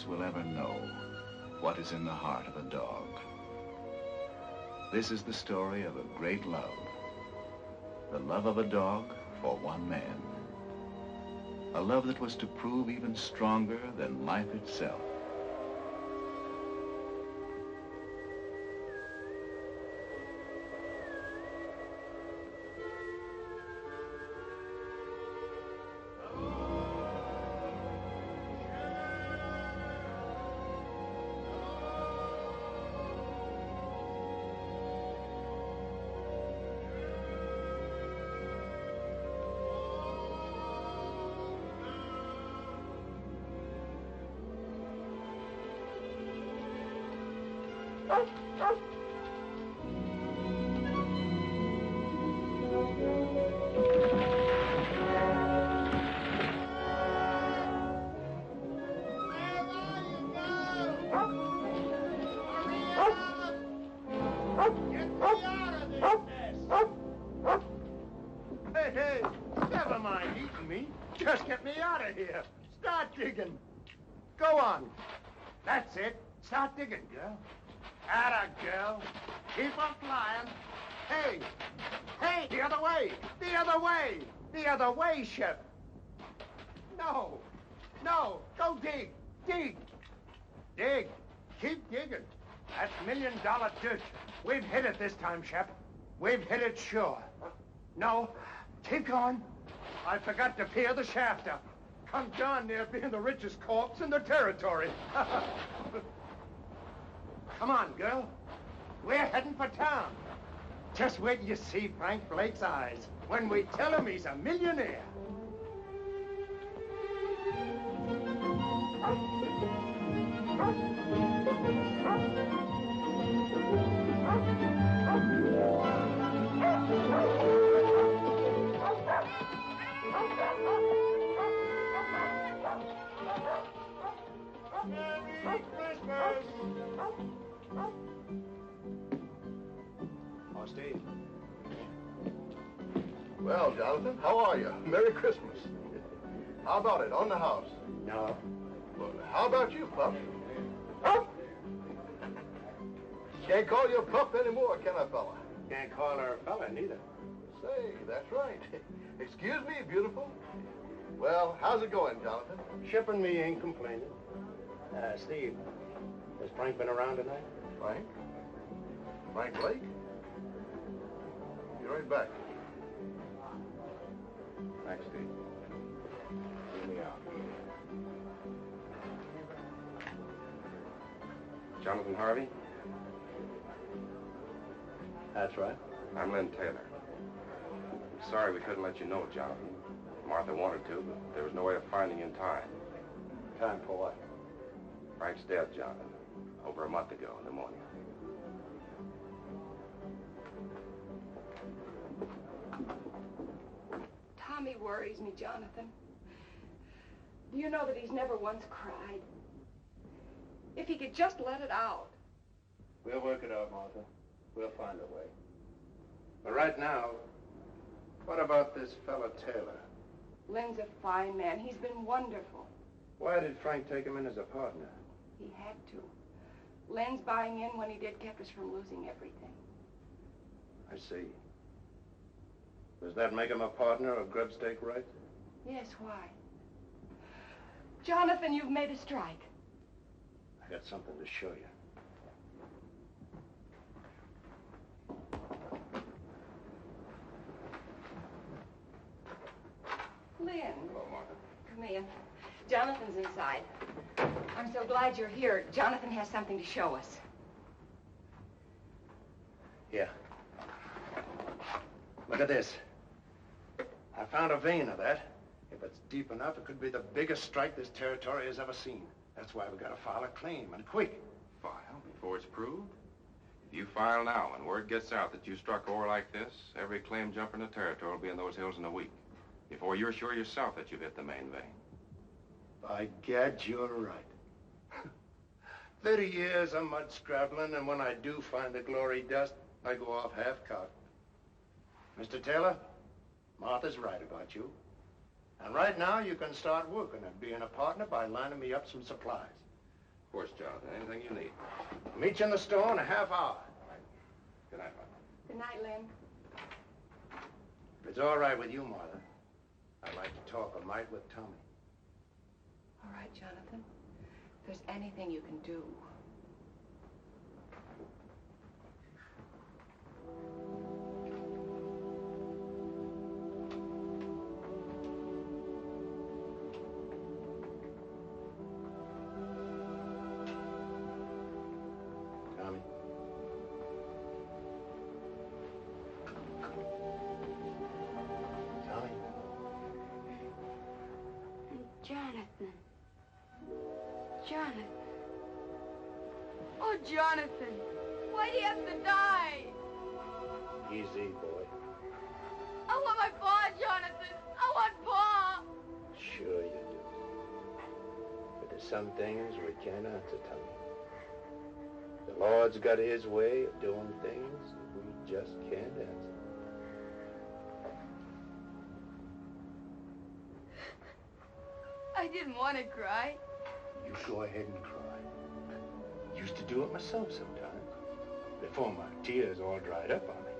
Will ever know what is in the heart of a dog. This is the story of a great love. The love of a dog for one man. A love that was to prove even stronger than life itself. Hey, never mind eating me. Just get me out of here. Start digging. Go on. That's it. Start digging, girl. Atta, girl. Keep on flying. Hey, hey, the other way. The other way. The other way, Shep. No, no, go dig. Dig. Dig. Keep digging. That's $1-million dirt. We've hit it this time, Shep. We've hit it sure. No, keep going. I forgot to pier the shaft up. Come darn near being the richest corpse in the territory. Come on, girl. We're heading for town. Just wait till you see Frank Blake's eyes when we tell him he's a millionaire. Merry Christmas! Oh, Steve. Well, Jonathan, how are you? Merry Christmas. How about it, on the house? No. Well, how about you, Pup? Can't call you a pup anymore, can I, fella? Can't call her a fella, neither. Say, that's right. Excuse me, beautiful. Well, how's it going, Jonathan? Ship and me ain't complaining. Steve, has Frank been around tonight? Frank? Frank Blake? Be right back. Thanks, Steve. Here we are. Jonathan Harvey? That's right. I'm Lynn Taylor. I'm sorry we couldn't let you know, Jonathan. Martha wanted to, but there was no way of finding you in time. Time for what? Frank's dead, Jonathan. Over a month ago in the morning. Tommy worries me, Jonathan. Do you know that he's never once cried? If he could just let it out. We'll work it out, Martha. We'll find a way. But right now, what about this fella Taylor? Lynn's a fine man. He's been wonderful. Why did Frank take him in as a partner? He had to. Lynn's buying in when he did kept us from losing everything. I see. Does that make him a partner of grubstake right? Yes, why? Jonathan, you've made a strike. I got something to show you. Lynn, Hello, Martha. come in. Jonathan's inside. I'm so glad you're here. Jonathan has something to show us. Here. Look at this. I found a vein of that. If it's deep enough, it could be the biggest strike this territory has ever seen. That's why we gotta file a claim, and quick. File before it's proved? If you file now and word gets out that you struck ore like this, every claim jumper in the territory will be in those hills in a week. Before you're sure yourself that you've hit the main vein. By gad, you're right. 30 years of mud scrabbling, and when I do find the glory dust, I go off half-cocked. Mr. Taylor, Martha's right about you. And right now, you can start working at being a partner by lining me up some supplies. Of course, Jonathan, anything you need. Meet you in the store in a half hour. Good night, Martha. Good night, Lynn. If it's all right with you, Martha, I'd like to talk a mite with Tommy. All right, Jonathan. If there's anything you can do. Tommy. Tommy. Jonathan. Jonathan. Oh, Jonathan. Why do you have to die? Easy, boy. I want my paw, Jonathan. I want paw. Sure you do. But there's some things we can't answer, Tommy. The Lord's got his way of doing things that we just can't answer. I didn't want to cry. You go ahead and cry. Used to do it myself sometimes, before my tears all dried up on me.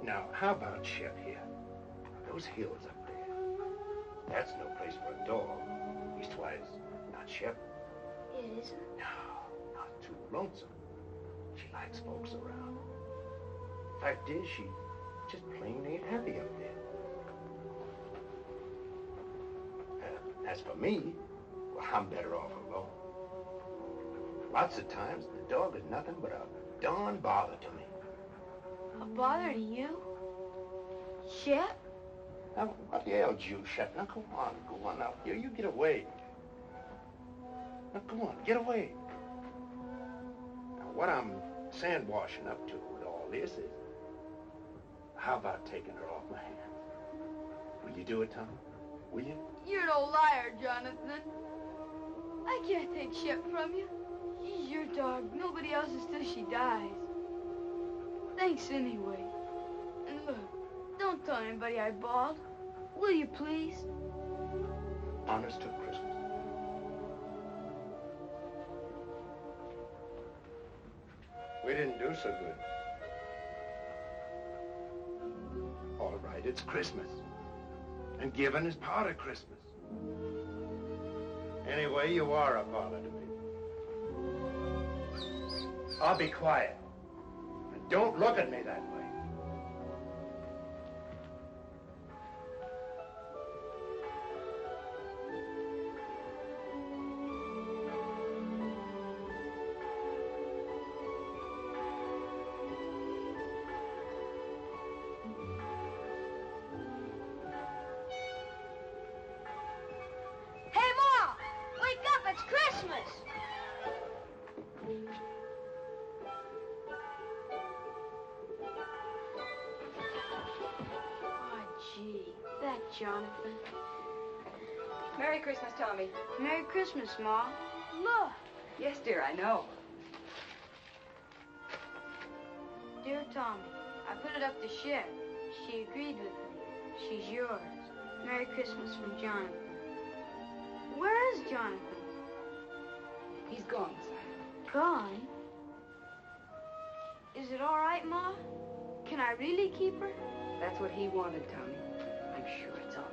Now, how about Shep here? Those hills up there. That's no place for a dog. Leastwise, not Shep. It isn't. No, not too lonesome. She likes folks around. Fact is, she just plain ain't happy up there. As for me, well, I'm better off alone. Lots of times, the dog is nothing but a darn bother to me. A bother to you? Shep? Now, what ails you, Shep? Now, go on now. You get away. Now, go on, get away. Now, what I'm sandwashing up to with all this is, how about taking her off my hands? Will you do it, Tommy? Will you? You're an old liar, Jonathan. I can't take Shep from you. She's your dog. Nobody else's till she dies. Thanks anyway. And look, don't tell anybody I bawled. Will you please? Honest to Christmas. We didn't do so good. All right, it's Christmas. And giving is part of Christmas. Anyway, you are a bother to me. I'll be quiet. And don't look at me that way. Hey, Ma! Wake up, it's Christmas! Oh, gee, that Jonathan. Merry Christmas, Tommy. Merry Christmas, Ma. Look. Yes, dear, I know. Dear Tommy, I put it up to Shep. She agreed with me. She's yours. Merry Christmas from Jonathan. Where is Jonathan? He's gone, son. Gone? Is it all right, Ma? Can I really keep her? That's what he wanted, Tommy. I'm sure it's all right.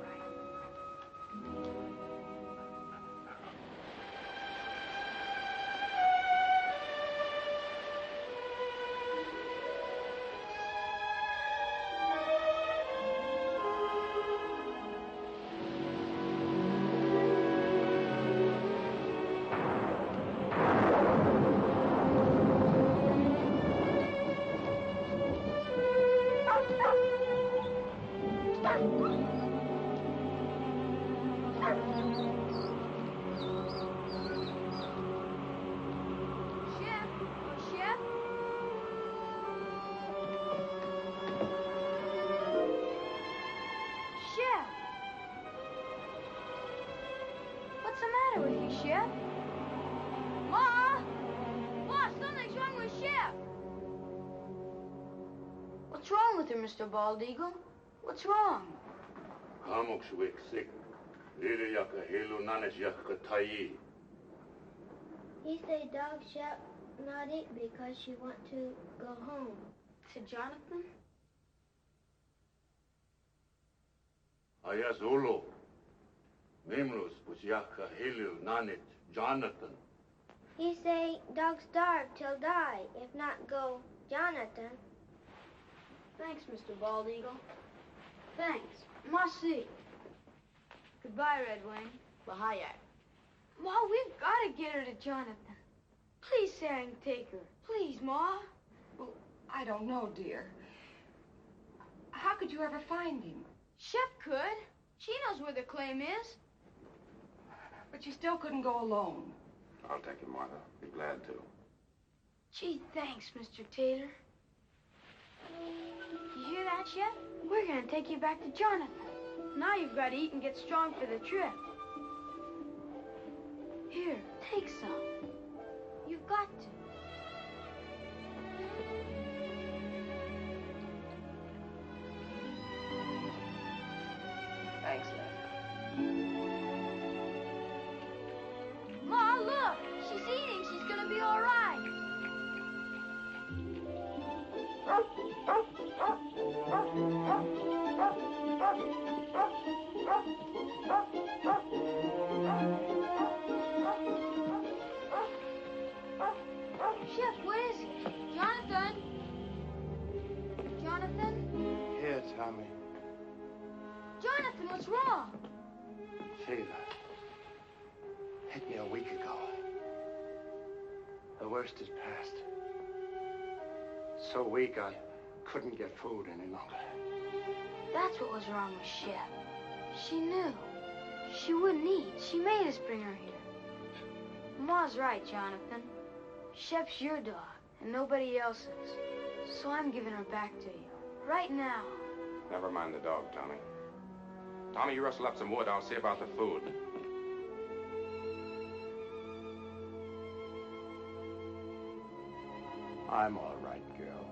wrong with her, Mr. Bald Eagle? What's wrong? He say dog shall not eat because she want to go home. To Jonathan? Ayazulu. Mimlus Busyaka Hilu Nanit Jonathan. He say dog starve till die, if not go Jonathan. Thanks, Mr. Bald Eagle. Thanks. Merci. Goodbye, Red Wing. Bahaya. Ma, we've got to get her to Jonathan. Please say I can take her. Please, Ma. Well, I don't know, dear. How could you ever find him? Shep could. She knows where the claim is. But you still couldn't go alone. I'll take him, Martha. Be glad to. Gee, thanks, Mr. Tater. You hear that, Shep? We're gonna take you back to Jonathan. Now you've got to eat and get strong for the trip. Here, take some. You've got to. Thanks, Les. Ma, look! She's eating. She's gonna be all right. Shep, what is it? Jonathan? Jonathan? Here, Tommy. Jonathan, what's wrong? Fever. Hit me a week ago. The worst is past. So weak I couldn't get food any longer. That's what was wrong with Shep. She knew. She wouldn't eat. She made us bring her here. Ma's right, Jonathan. Shep's your dog, and nobody else's. So I'm giving her back to you. Right now. Never mind the dog, Tommy. Tommy, you rustle up some wood. I'll see about the food. I'm all right, girl.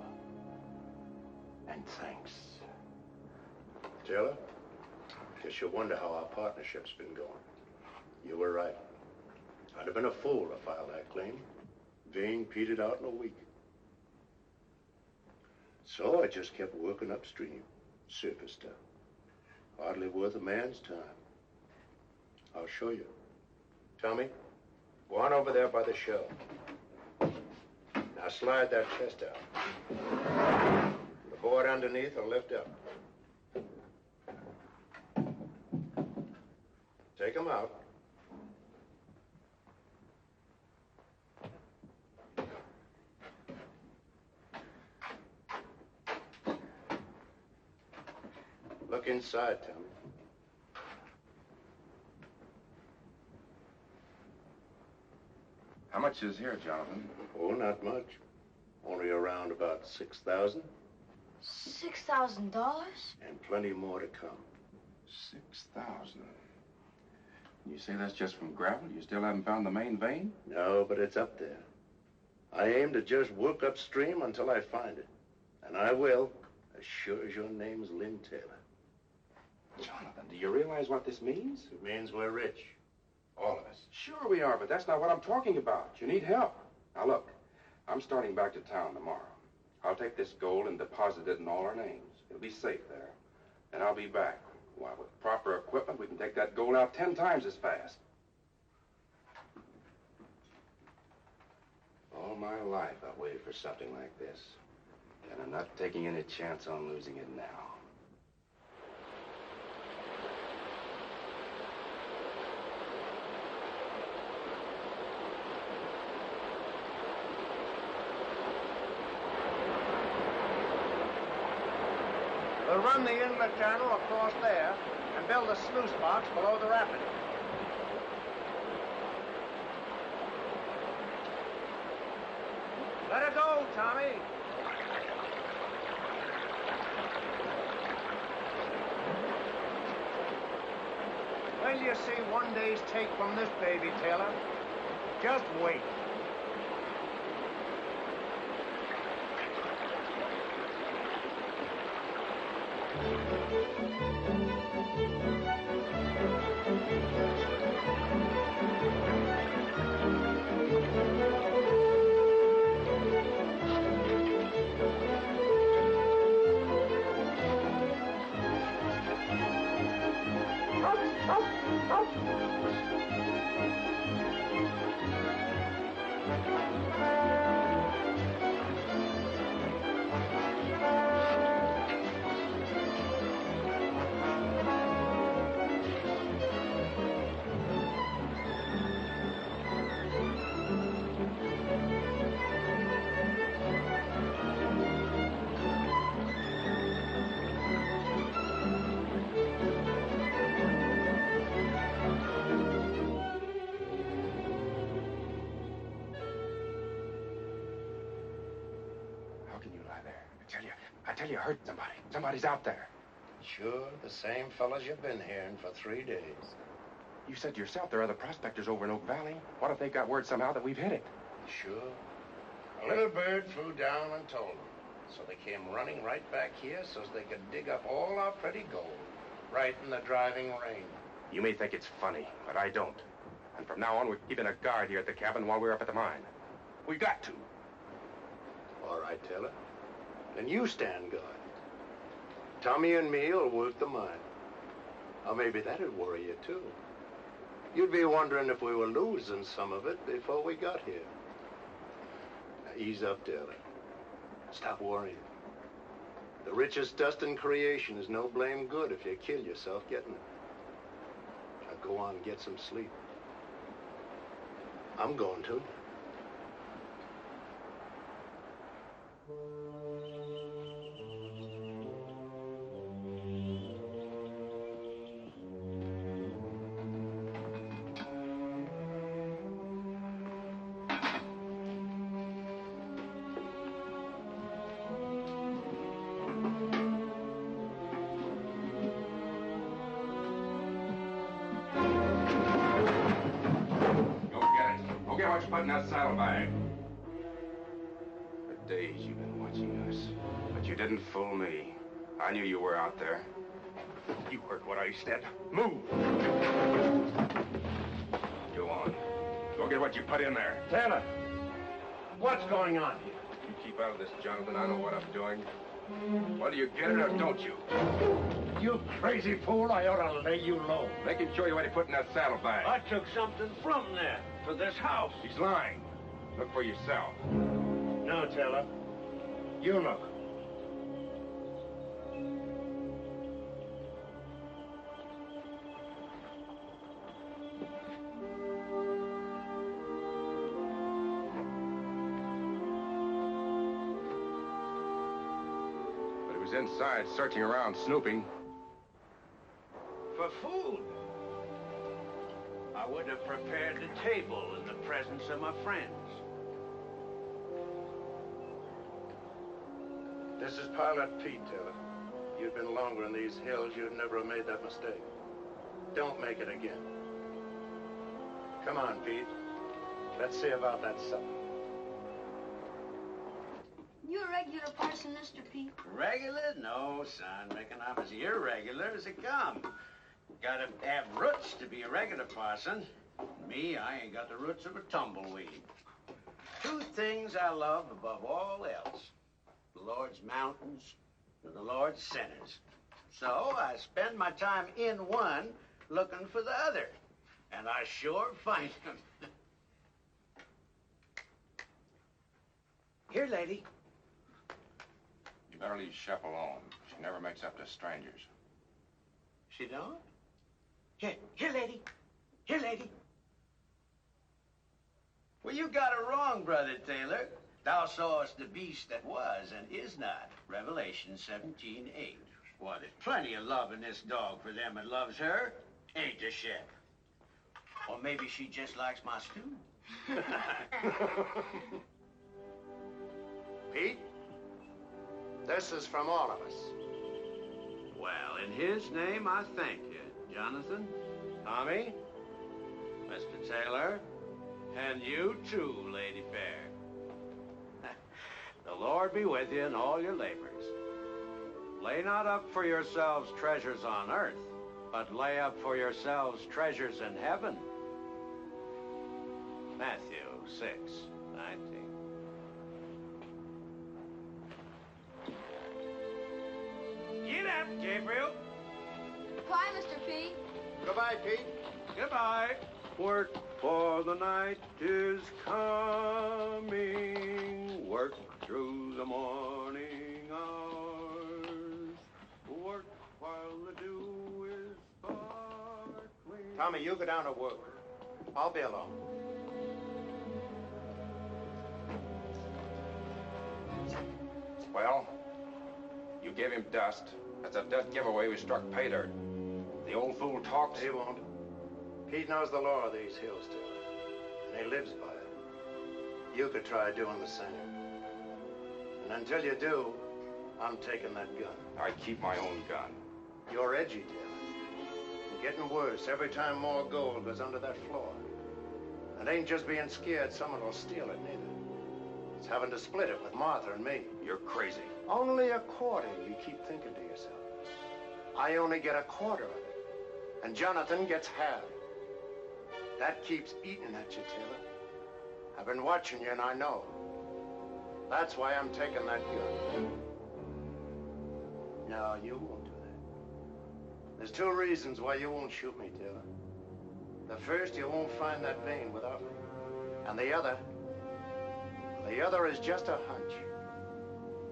And thanks. Taylor, guess you'll wonder how our partnership's been going. You were right. I'd have been a fool to file that claim. Vein petered out in a week. So I just kept working upstream, surface stuff. Hardly worth a man's time. I'll show you. Tommy, go on over there by the shelf. Now slide that chest out. The board underneath will lift up. Take them out. Look inside, Tommy. How much is here, Jonathan? Oh, not much. Only around about 6,000. $6,000? And plenty more to come. 6,000. You say that's just from gravel? You still haven't found the main vein? No, but it's up there. I aim to just work upstream until I find it. And I will, as sure as your name's Lynn Taylor. Jonathan, do you realize what this means? It means we're rich. All of us. Sure we are, but that's not what I'm talking about. You need help. Now look, I'm starting back to town tomorrow. I'll take this gold and deposit it in all our names. It'll be safe there. And I'll be back. Why, with proper equipment, we can take that gold out 10 times as fast. All my life, I've waited for something like this. And I'm not taking any chance on losing it now. We'll run the inlet channel across there and build a sluice box below the rapid. Let her go, Tommy. When you see one day's take from this baby, Taylor, just wait. How can you lie there? I tell you, I heard somebody. Somebody's out there. Sure, the same fellas you've been hearing for 3 days. You said yourself there are other prospectors over in Oak Valley. What if they got word somehow that we've hit it? Sure. A little bird flew down and told them. So they came running right back here so they could dig up all our pretty gold, right in the driving rain. You may think it's funny, but I don't. And from now on, we're keeping a guard here at the cabin while we're up at the mine. We got to. All right, Taylor. Then you stand guard. Tommy and me will work the mine. Or maybe that'd worry you, too. You'd be wondering if we were losing some of it before we got here. Now, ease up, Taylor. Stop worrying. The richest dust in creation is no blame good if you kill yourself getting it. Now, go on and get some sleep. I'm going to. Put in that saddlebag. For days you've been watching us, but you didn't fool me. I knew you were out there. You heard what I said. Move! Go on. Go get what you put in there. Taylor, what's going on here? You keep out of this, Jonathan. I know what I'm doing. Whether you get it or don't you? You crazy fool, I ought to lay you low. Making sure you what he put in that saddlebag. I took something from there for this house. He's lying. Look for yourself. No, Taylor. You look. But he was inside, searching around, snooping. For food. I would have prepared the table in the presence of my friends. This is Pilot Pete, Taylor. You'd been longer in these hills, you'd never have made that mistake. Don't make it again. Come on, Pete. Let's see about that supper. You a regular parson, Mr. Pete? Regular? No, son. Reckon I'm as irregular as it come. Gotta have roots to be a regular parson. Me, I ain't got the roots of a tumbleweed. 2 things I love above all else. The Lord's mountains and the Lord's sinners. So I spend my time in one looking for the other. And I sure find them. Here, lady. You better leave Shep alone. She never makes up to strangers. She don't? Here, lady. Here, lady. Well, you got it wrong, Brother Taylor. Thou sawest the beast that was and is not. Revelation 17:8. Why, there's plenty of love in this dog for them that loves her. Ain't there, Shep? Or maybe she just likes my stew. Pete, this is from all of us. Well, in his name, I thank you, Jonathan, Tommy, Mr. Taylor, and you too, Lady Fair. The Lord be with you in all your labors. Lay not up for yourselves treasures on earth, but lay up for yourselves treasures in heaven. Matthew 6:19. Get up, Gabriel. Bye, Mr. P. Goodbye, Pete. Goodbye. Work, for the night is coming. Work through the morning hours. Work while the dew is sparkling. Tommy, you go down to work. I'll be along. Well, you gave him dust. That's a dead giveaway we struck pay dirt. The old fool talks. He won't. Pete knows the law of these hills, too. And he lives by it. You could try doing the same. And until you do, I'm taking that gun. I keep my own gun. You're edgy, dear. You're getting worse every time more gold goes under that floor. It ain't just being scared someone will steal it, neither. It's having to split it with Martha and me. You're crazy. Only a quarter, you keep thinking to yourself. I only get a quarter of it. And Jonathan gets half. That keeps eating at you, Taylor. I've been watching you, and I know. That's why I'm taking that gun. No, you won't do that. There's two reasons why you won't shoot me, Taylor. The first, you won't find that vein without me. And the other is just a hunch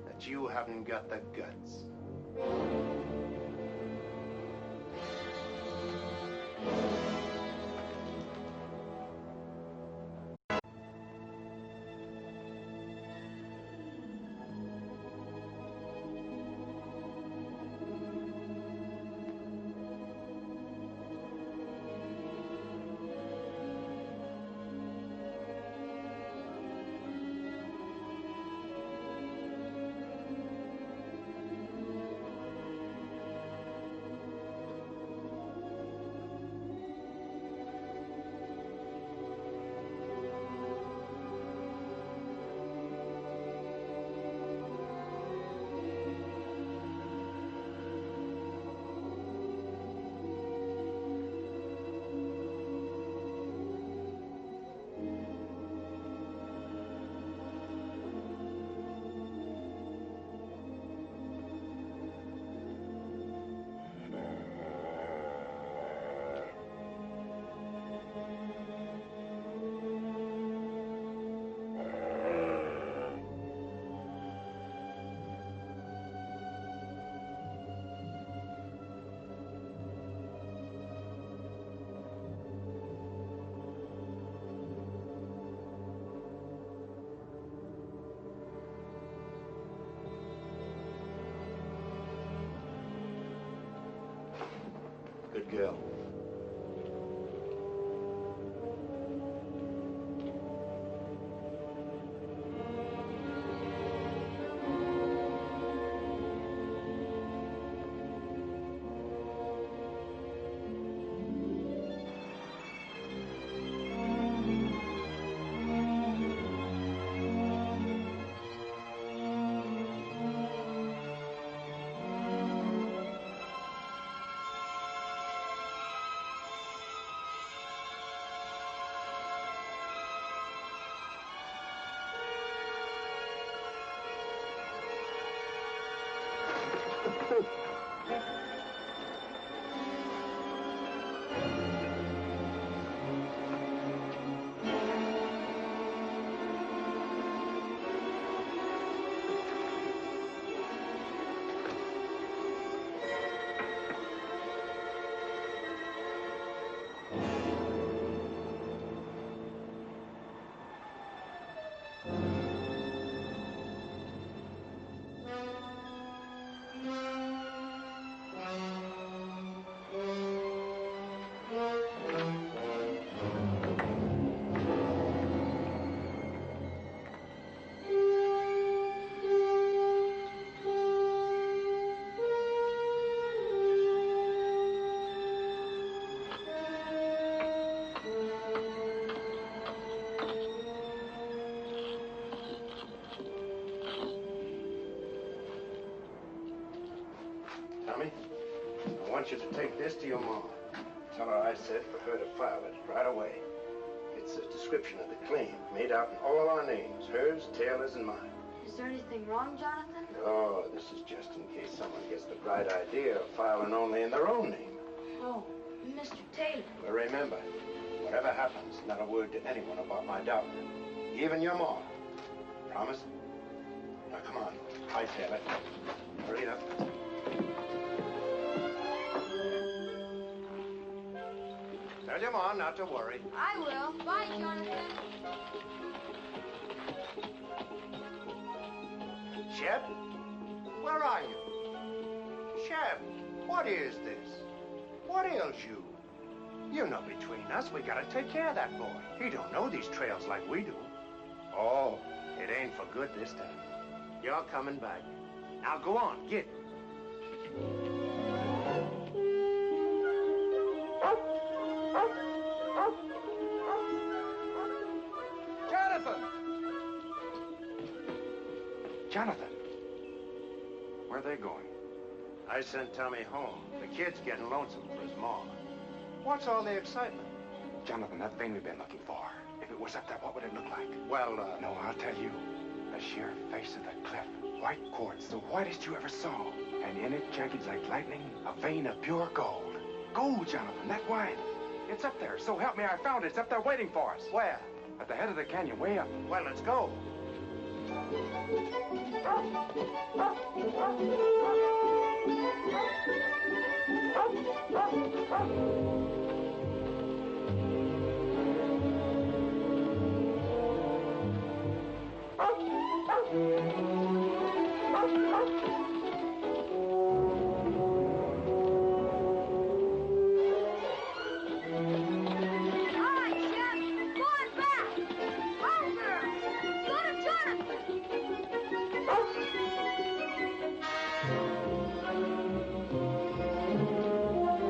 that you haven't got the guts. Good girl. want you to take this to your mom. Tell her I said for her to file it right away. It's a description of the claim, made out in all our names, hers, Taylor's, and mine. Is there anything wrong, Jonathan? No, this is just in case someone gets the bright idea of filing only in their own name. Oh, Mr. Taylor. But remember, whatever happens, not a word to anyone about my daughter. Even your mom. Promise? Now, come on. Hightail it. Hurry up. Tell your mom not to worry. I will. Bye, Jonathan. Shep? Where are you? Shep, what is this? What ails you? You know between us, we gotta take care of that boy. He don't know these trails like we do. Oh, it ain't for good this time. You're coming back. Now go on, get. Jonathan! Jonathan! Where are they going? I sent Tommy home. The kid's getting lonesome for his mom. What's all the excitement? Jonathan, that thing we've been looking for. If it was up there, what would it look like? Well, No, I'll tell you. The sheer face of the cliff. White quartz, the whitest you ever saw. And in it, jagged like lightning, a vein of pure gold. Gold, Jonathan, that white. It's up there. So help me, I found it. It's up there waiting for us. Where? At the head of the canyon, way up. Well, let's go.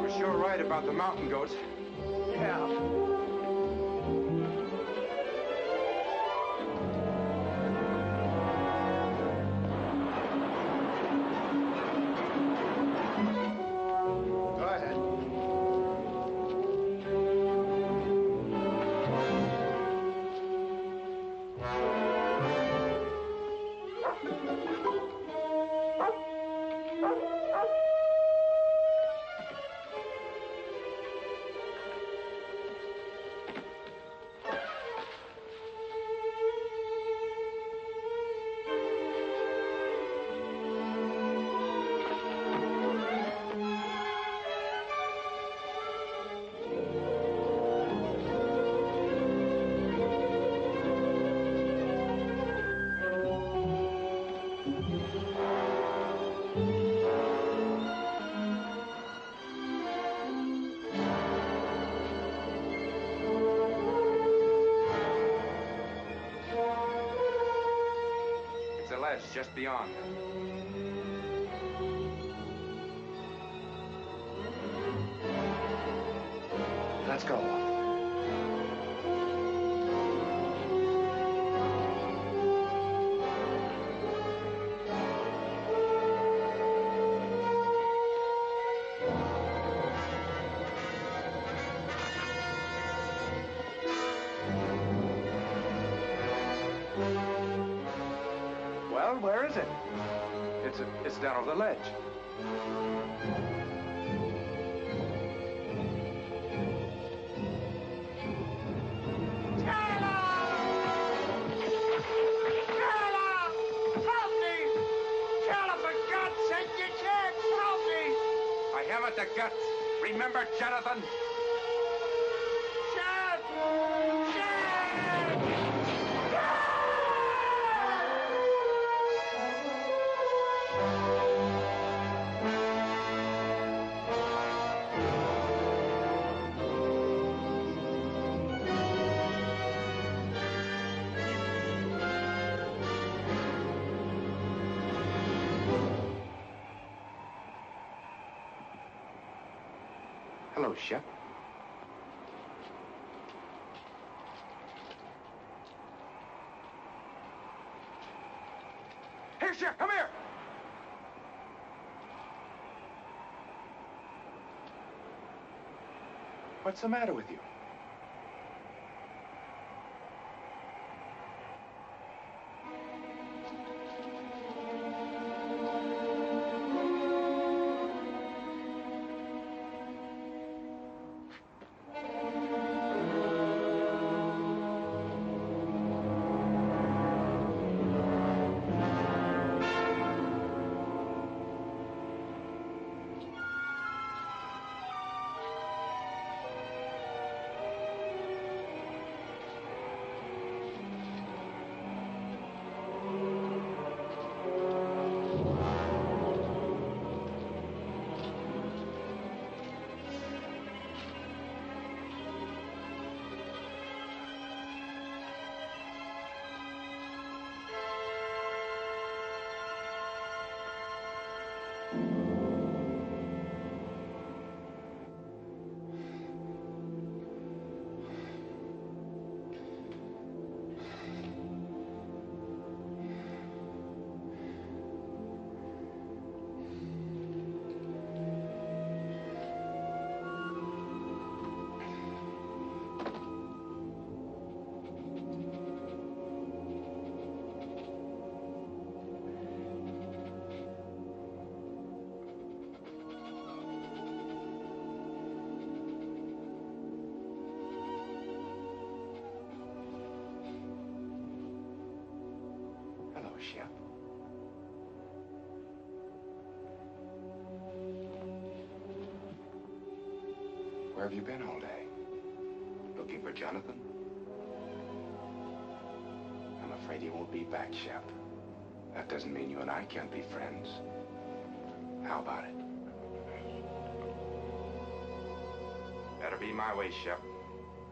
We're sure right about the mountain goats. Yeah. Go ahead. It's a ledge just beyond. Let's go. Well, where is it? It's down over the ledge. I haven't the guts. Remember, Jonathan? Hello, Shep. Here, Shep, come here! What's the matter with you? Hello, Shep. Where have you been all day? Looking for Jonathan? I'm afraid he won't be back, Shep. That doesn't mean you and I can't be friends. How about it? Better be my way, Shep.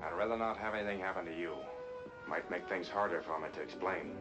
I'd rather not have anything happen to you. Might make things harder for me to explain.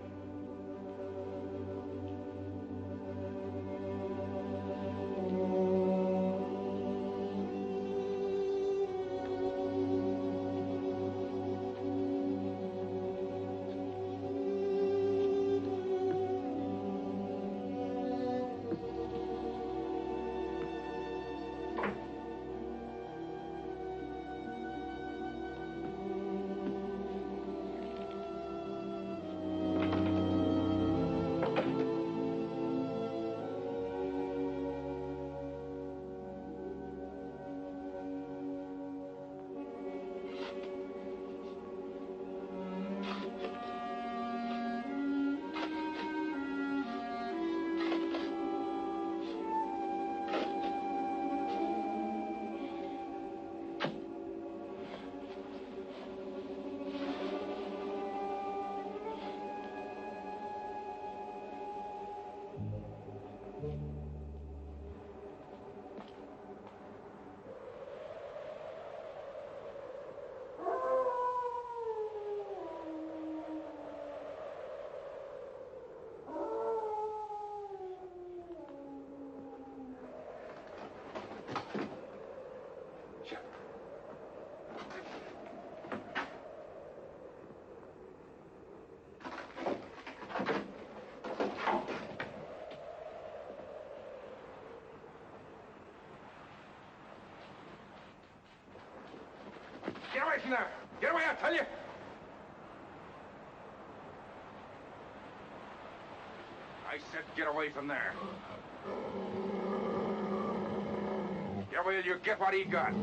Get away from there! Get away, I tell you! I said get away from there. Get away or you get what he got.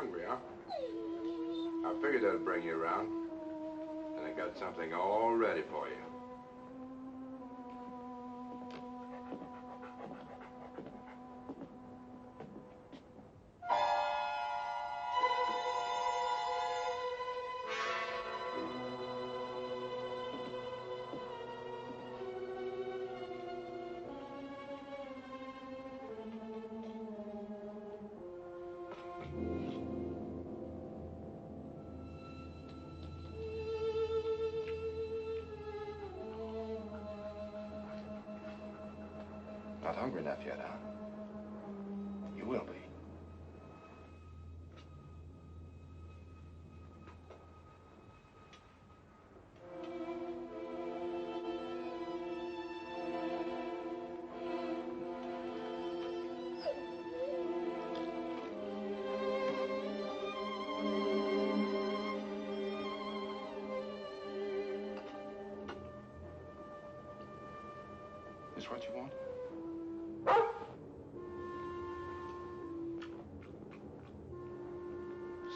Hungry, huh? I figured that'd bring you around. And I got something all ready for you. Not hungry enough yet, huh? You will be. Is what you want?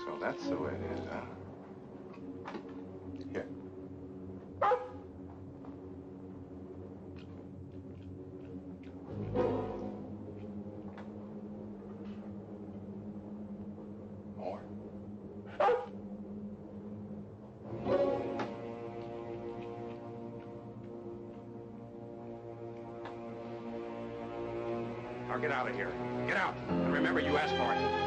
So that's the way it is, huh? Here. More? Now get out of here. Get out. And remember, you asked for it.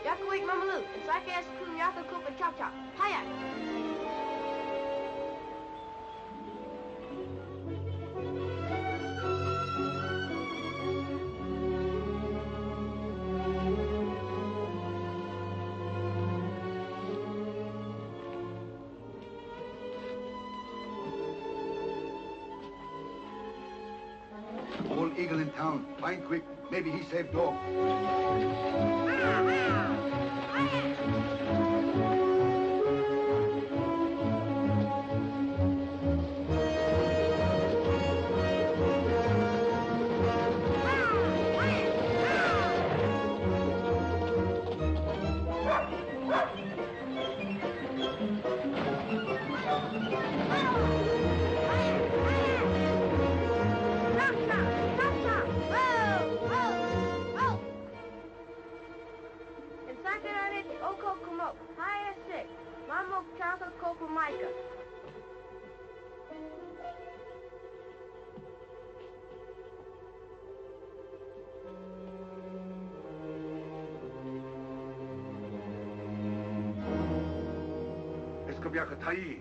Yakuik Mamalu, and Sakas Kum Yaka Kupa Chop Chop. Hiya! eagle in town. Find quick. Maybe he saved dog. Kabiakatai.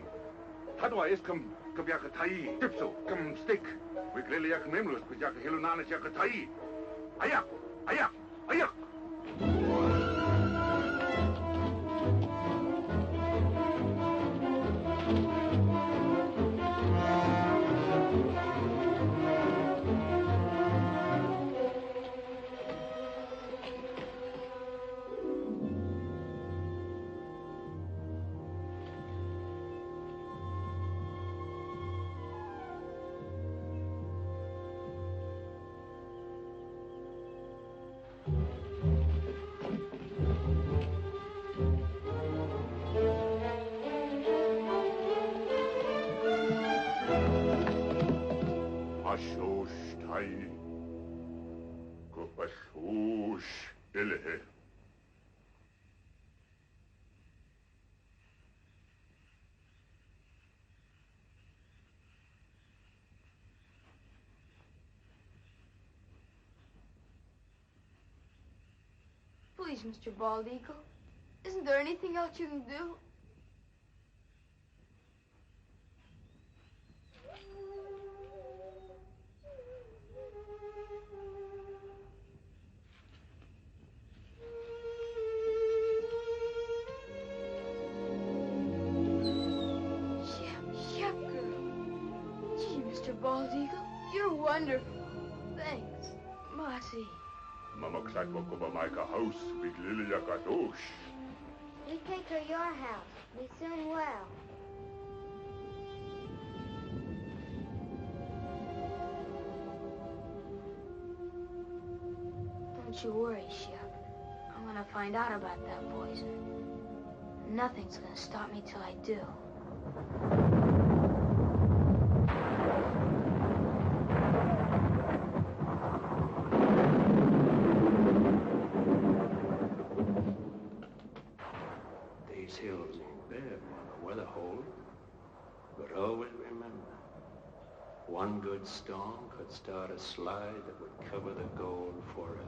Tadwa iskam kabiakatai. Tipso kam stick. Wiglili yak memlus kujaka hilunanas yakatai. Ayak! Ayak! Ayak! Ashostai. Kopashosh ilhe. Please, Mr. Bald Eagle. Isn't there anything else you can do? Shep girl. Gee, Mr. Bald Eagle, you're wonderful. Thanks. Marty. Mama ksako koba maika house wiglili yakadosh. We take her your house. We soon will. Don't you worry, Shep. I'm gonna find out about that poison. Nothing's gonna stop me till I do. These hills ain't bad when the weather holds. But always remember, one good storm could start a slide that would cover the gold forever.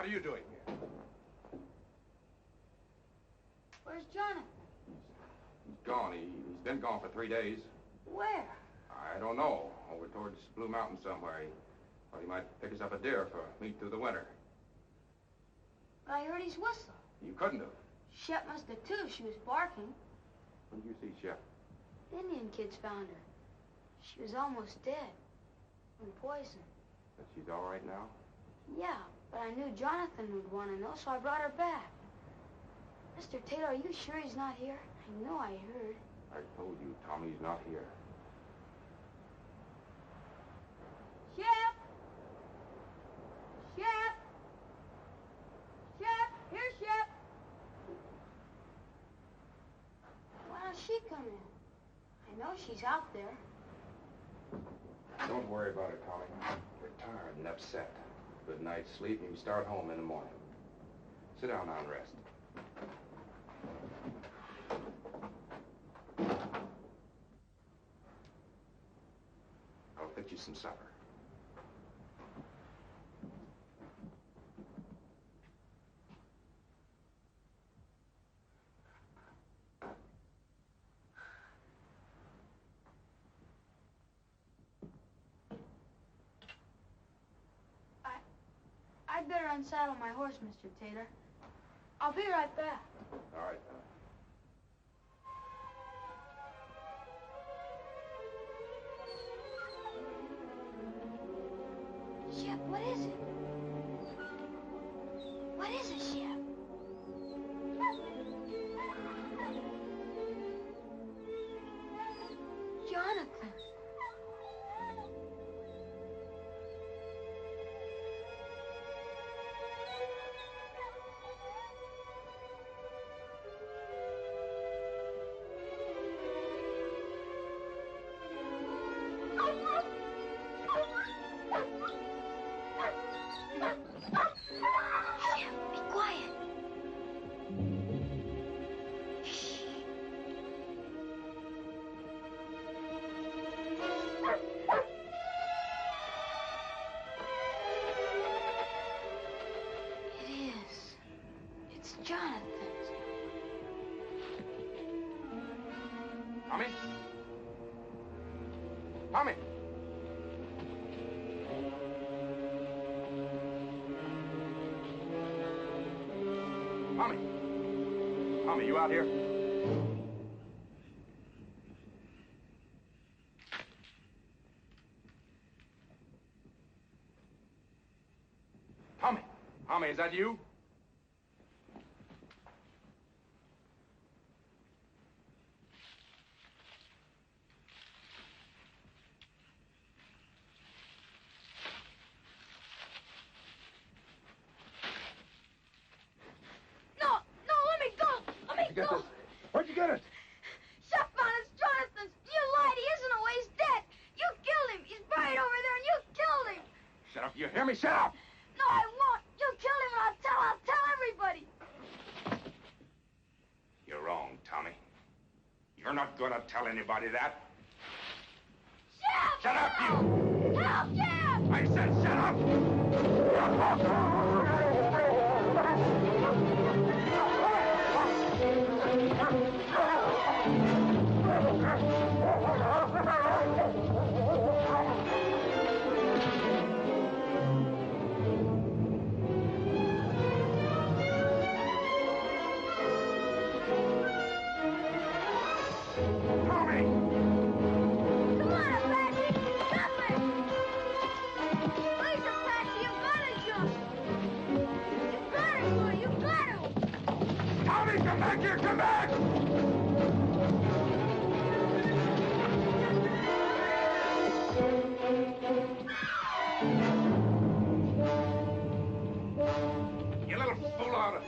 What are you doing here? Where's Jonathan? He's gone. He's been gone for 3 days. Where? I don't know. Over towards Blue Mountain somewhere. He thought he might pick us up a deer for meat through the winter. But I heard his whistle. You couldn't have. Shep must have too if she was barking. When did you see Shep? Indian kids found her. She was almost dead. From poison. But she's all right now? Yeah, but I knew Jonathan would want to know, so I brought her back. Mr. Taylor, are you sure he's not here? I know I heard. I told you, Tommy's not here. Shep! Shep! Shep! Here, Shep! Why don't she come in? I know she's out there. Don't worry about it, Tommy. You're tired and upset. Good night's sleep, and you start home in the morning. Sit down now and rest. I'll fix you some supper. I'd better unsaddle my horse, Mr. Taylor. I'll be right back. All right. Shep, what is it? What is it, Shep? Jonathan. Tommy? Tommy! Tommy! Tommy, you out here? Tommy! Tommy, is that you? Get this. Where'd you get it? Shep found it. It's Jonathan's. You lied. He isn't away. He's dead. You killed him. He's buried over there, and you killed him. Shut up. You hear me? Shut up! No, I won't. You killed him, and I'll tell everybody. You're wrong, Tommy. You're not gonna tell anybody that. Shep! Shut up, you! Help, Shep! I said shut up! Come back here! Come back! You little fool out of...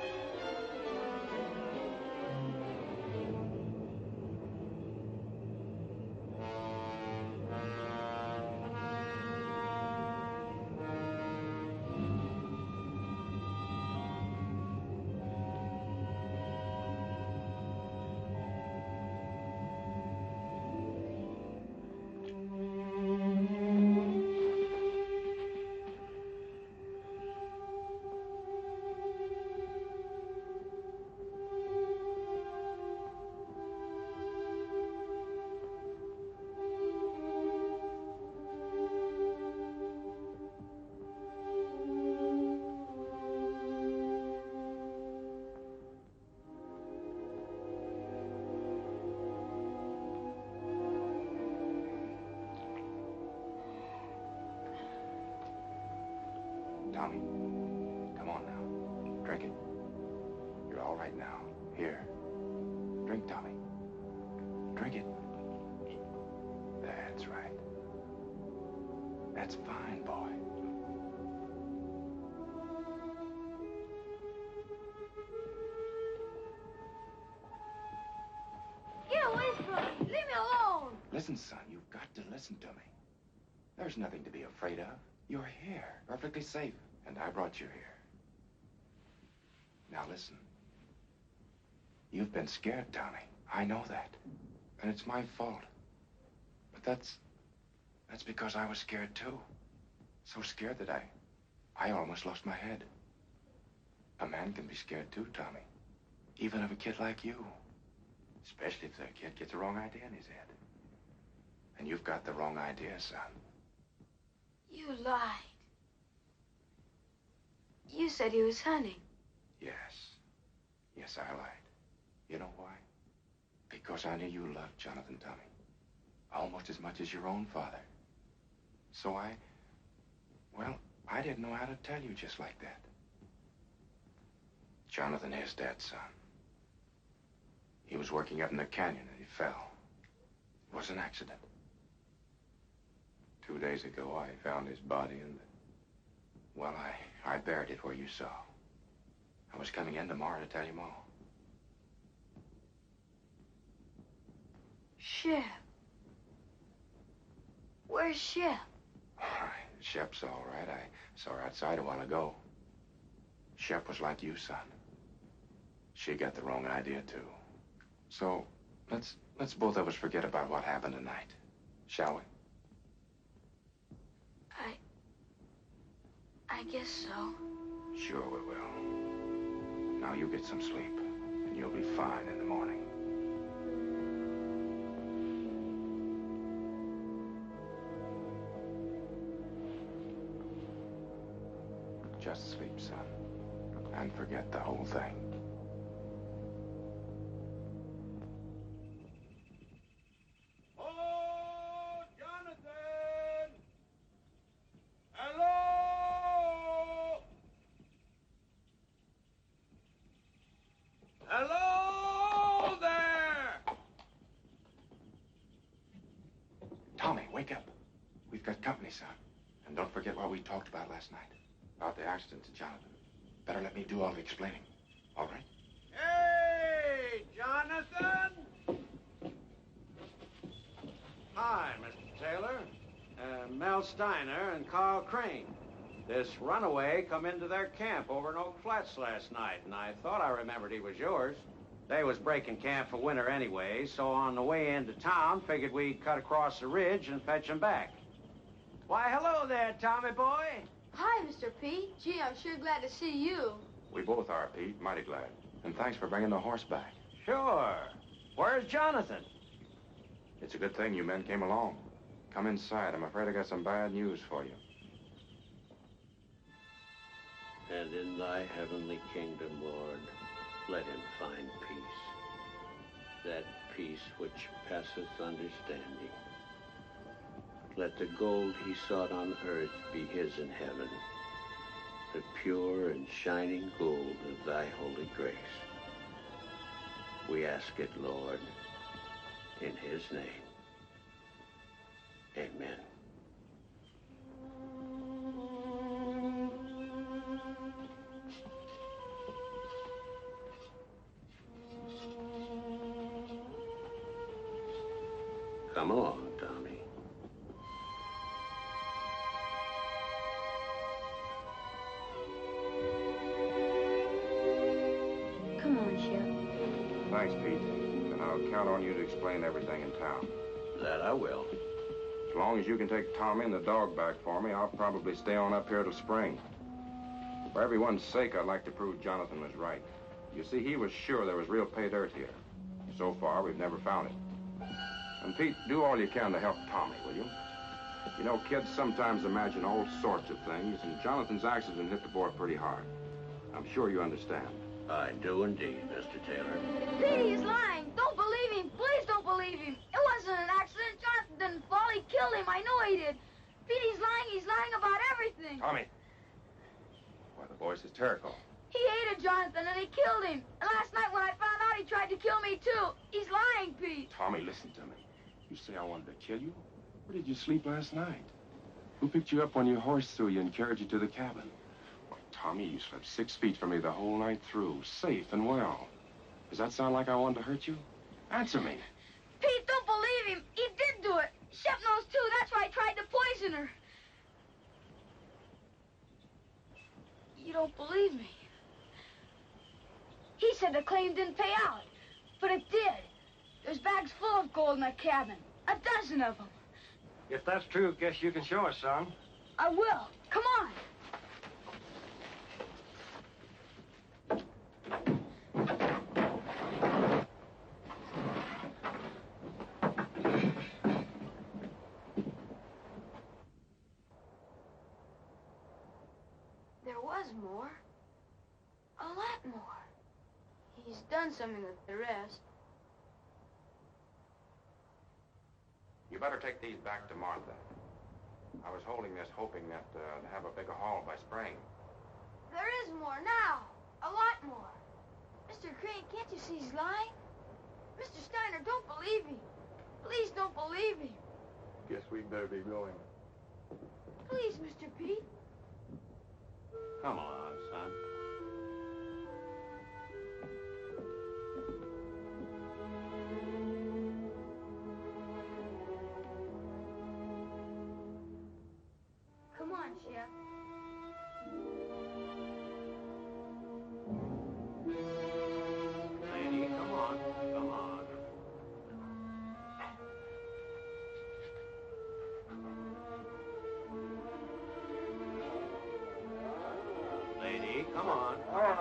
Tommy, come on now. Drink it. You're all right now. Here. Drink, Tommy. Drink it. That's right. That's fine, boy. Get away from me. Leave me alone. Listen, son, you've got to listen to me. There's nothing to be afraid of. You're here, perfectly safe, and I brought you here. Now listen. You've been scared, Tommy. I know that. And it's my fault. But that's because I was scared too. So scared that I almost lost my head. A man can be scared too, Tommy. Even of a kid like you. Especially if the kid gets the wrong idea in his head. And you've got the wrong idea, son. You lied. You said he was hunting. Yes. Yes, I lied. You know why? Because I knew you loved Jonathan, Tommy. Almost as much as your own father. So I didn't know how to tell you just like that. Jonathan is dead, son. He was working up in the canyon and he fell. It was an accident. 2 days ago, I found his body and, well, I buried it where you saw. I was coming in tomorrow to tell you more. Shep. Where's Shep? Shep's all right. I saw her outside a while ago. Shep was like you, son. She got the wrong idea, too. So, let's both of us forget about what happened tonight, shall we? I guess so. Sure we will. Now you get some sleep, and you'll be fine in the morning. Just sleep, son, and forget the whole thing. Oh, Jonathan! Hello! Hello there! Tommy, wake up. We've got company, son. And don't forget what we talked about last night. About the accident to Jonathan. Better let me do all the explaining. All right? Hey, Jonathan! Hi, Mr. Taylor. Mel Steiner and Carl Crane. This runaway come into their camp over in Oak Flats last night, and I thought I remembered he was yours. They was breaking camp for winter anyway, so on the way into town, figured we'd cut across the ridge and fetch him back. Why, hello there, Tommy boy. Hi, Mr. Pete. Gee, I'm sure glad to see you. We both are, Pete. Mighty glad. And thanks for bringing the horse back. Sure. Where's Jonathan? It's a good thing you men came along. Come inside. I'm afraid I got some bad news for you. And in thy heavenly kingdom, Lord, let him find peace. That peace which passeth understanding. Let the gold he sought on earth be his in heaven, the pure and shining gold of thy holy grace. We ask it, Lord, in his name. Amen. Come along, Tommy. Come on, Shep. Thanks, Pete. And I'll count on you to explain everything in town. That I will. As long as you can take Tommy and the dog back for me, I'll probably stay on up here till spring. For everyone's sake, I'd like to prove Jonathan was right. You see, he was sure there was real pay dirt here. So far, we've never found it. And Pete, do all you can to help Tommy, will you? You know, kids sometimes imagine all sorts of things, and Jonathan's accident hit the boy pretty hard. I'm sure you understand. I do indeed, Mr. Taylor. Pete, he's lying. Don't believe him. Please don't believe him. It wasn't an accident. Jonathan didn't fall. He killed him. I know he did. Pete, he's lying. He's lying about everything. Tommy, horse is Terrical. He hated Jonathan and he killed him. And last night when I found out, he tried to kill me too. He's lying, Pete. Tommy, listen to me. You say I wanted to kill you? Where did you sleep last night? Who picked you up when your horse threw you and carried you to the cabin? Well, Tommy, you slept 6 feet from me the whole night through, safe and well. Does that sound like I wanted to hurt you? Answer me. Pete, don't believe him. He did do it. Shep knows too. That's why I tried to poison her. You don't believe me. He said the claim didn't pay out, but it did. There's bags full of gold in that cabin. 12 of them. If that's true, guess you can show us, son. I will. Come on. There was more. A lot more. He's done something with the rest. You better take these back to Martha. I was holding this hoping that to have a bigger haul by spring. There is more now. A lot more. Mr. Crane, can't you see he's lying? Mr. Steiner, don't believe him. Please don't believe him. Guess we'd better be going. Please, Mr. Pete. Come on, son. Come on, Shep. Lady, come on. Come on. Lady, come on. Come on.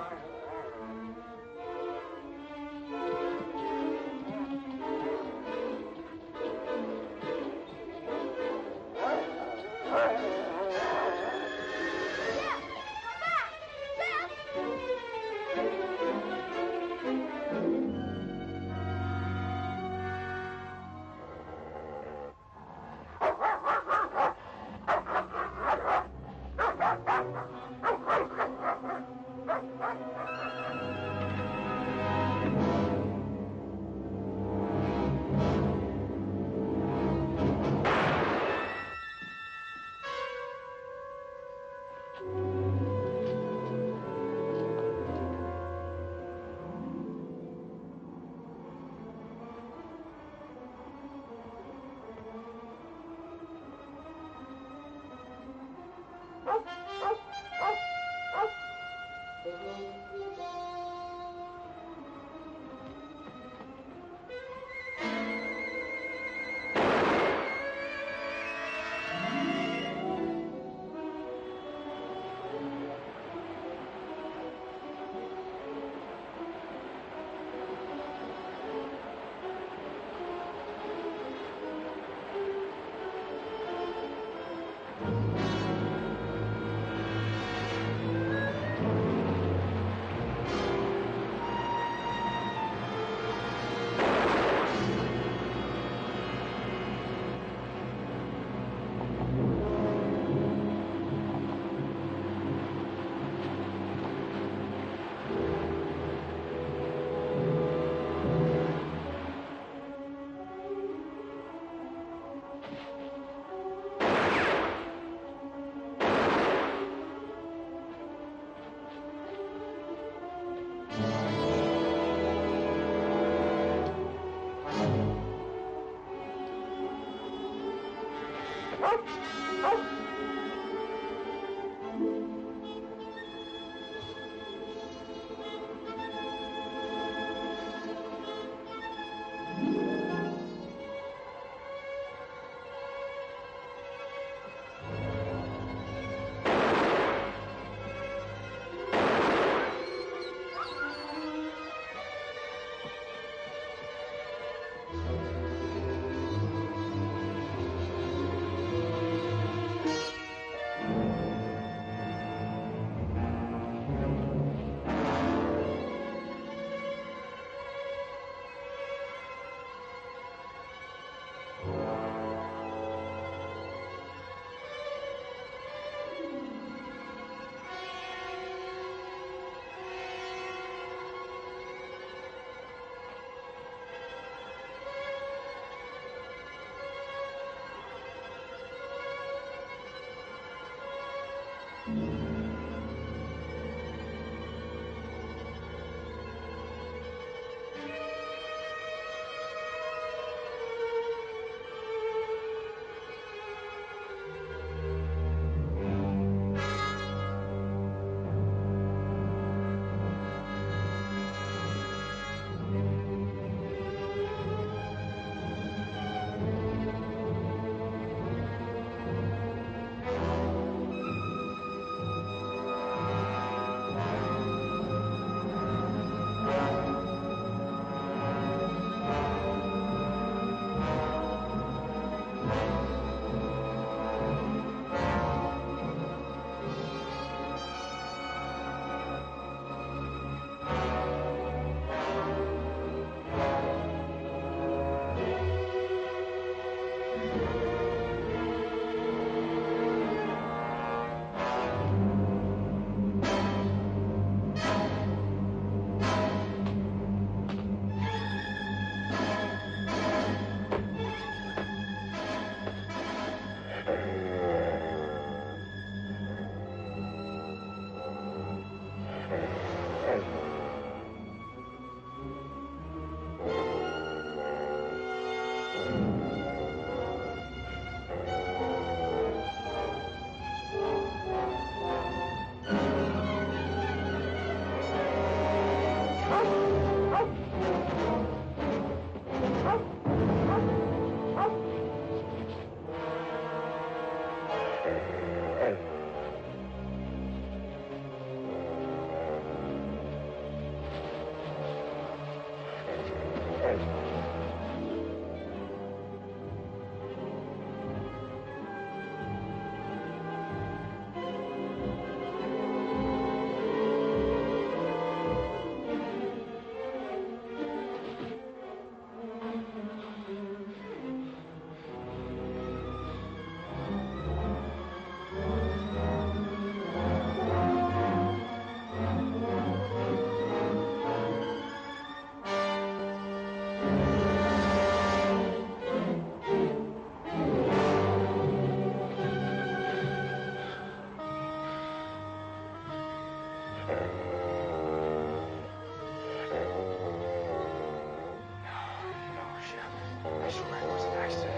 I swear it was an accident.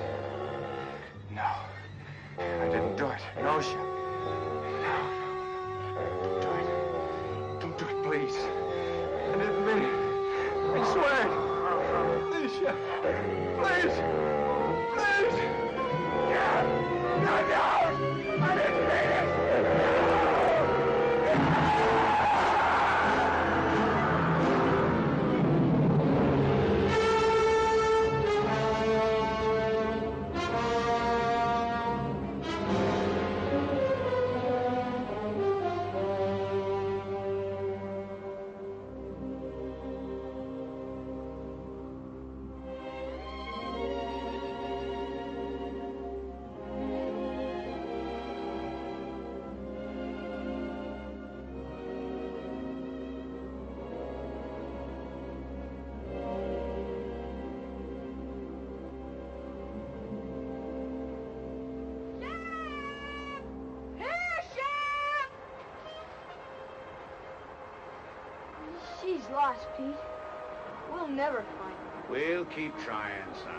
No. I didn't do it. No, Shep. No. Don't do it. Don't do it, please. I didn't mean it. I swear. Please, Shep. Please. Please. No. No, no. I didn't mean it. She's lost, Pete. We'll never find her. We'll keep trying, son.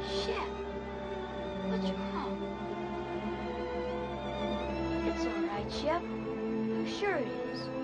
Shep, what's wrong? It's all right, Shep. I'm sure it is.